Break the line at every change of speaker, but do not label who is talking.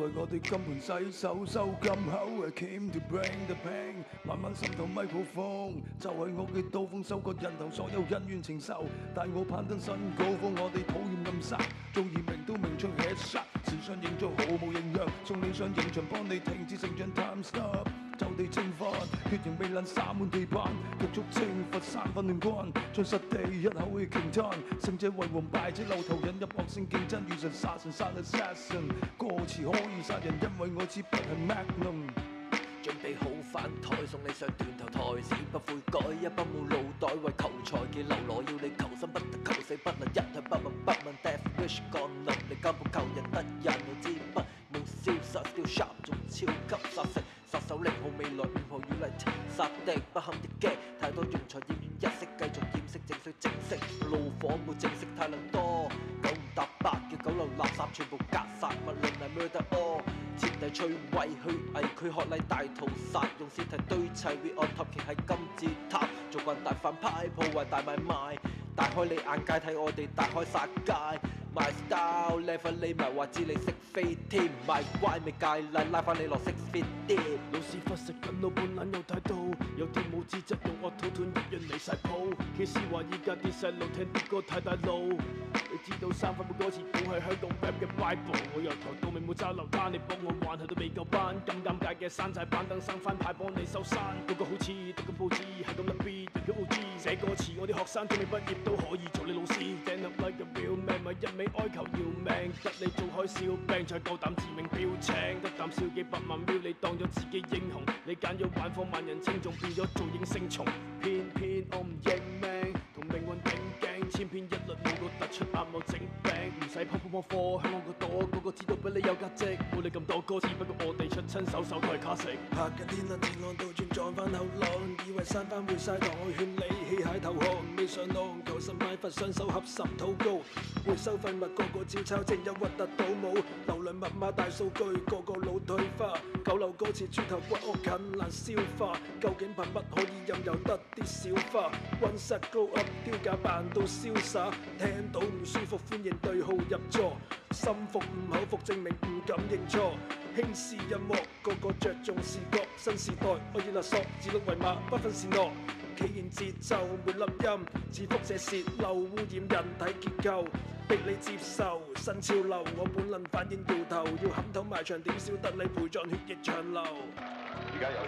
為我哋金盆洗手收金口 I came to bring the pain 慢慢滲透咪高峰，就係我嘅刀鋒收割人頭所有恩怨情仇，但我攀登新高峰，我哋討厭暗殺，做移明都明槍 headshot， 時尚營造毫無營養，送你上刑場幫你停止成長 time stop， 就地正法，血型未能灑滿地板，極速懲罰三分亂關，將實地一口氣傾攤，勝者為王敗者漏頭，引入惡性競爭，遇神殺神殺 assassin， 歌詞可以殺人，因為我支筆係 Magnum。
準備好翻台，送你上斷頭台，死不悔改，一班冇腦袋為求財嘅流羅，要你求生不得，求死不能，一向不問不問 ，Death wish 降臨，你根本求人得人，我支筆冇消失 ，still sharp 仲超級殺食，殺手0號未來5號要嚟殺敵，不堪一擊，太多庸才厭怨一息，繼續掩飾正需正式，怒火冇正式太能多，九唔搭八嘅九流垃圾全部格殺，勿論係 murder all。徹底摧毀虛偽，佢學禮大屠殺，用屍體堆砌 We on top 企喺金字塔，做慣大反派，破壞大買賣，大開你眼界睇我哋大開殺戒。My style never 匿埋話知你識飛添，唔係乖咪戒禮拉翻你落 six feet deep。
老屎忽食緊老本撚有態度，有啲冇資質用樂土團一樣離晒譜。其實話依家啲細路聽啲歌太大路。你知道3分半歌詞簿係香港 rap 嘅 Bible， 我由頭到尾冇揸流單，你幫我玩係都未夠班，咁尷尬嘅山寨板凳生翻牌幫你收山，個個好似讀緊報紙係咁特別，叫 OG 寫歌詞，我啲學生仲未畢業都可以做你老師 ，stand up like a real man， 咪一味哀求要命，得你做開笑病，才夠膽自命標青，得膽笑幾百萬秒，你當咗自己英雄，你揀咗玩火萬人稱重，變咗做應聲蟲，偏偏我唔認命，同命運頂頸，千篇一律冇個突出啱我整病，唔使撲課，香港個朵個個知道俾你有價值，冇你咁多歌，只不過我哋出親手手都係卡食。
拍緊天啦，電浪倒轉撞翻後浪，以為山翻會晒堂，我勸你棄械投降，未上浪求神拜佛，雙手合十禱告，回收廢物個個照抄，正有核突倒模，流量密碼大數據，個個腦退化，九流歌詞豬頭骨惡近難消化，究竟憑乜可以任由得啲小花 One set grow up 丟架扮到瀟灑，聽到唔舒服歡迎對號入座，心服唔口服證明唔敢認錯，輕視音樂個個着重視覺，新時代我要勒索，指鹿為馬不分善惡，企然節奏沒粒音，自輻射泄漏污染人體結構，逼你接受新潮流，我本能反應搖頭，要撼頭埋牆點少得你陪葬血液長流。
而家有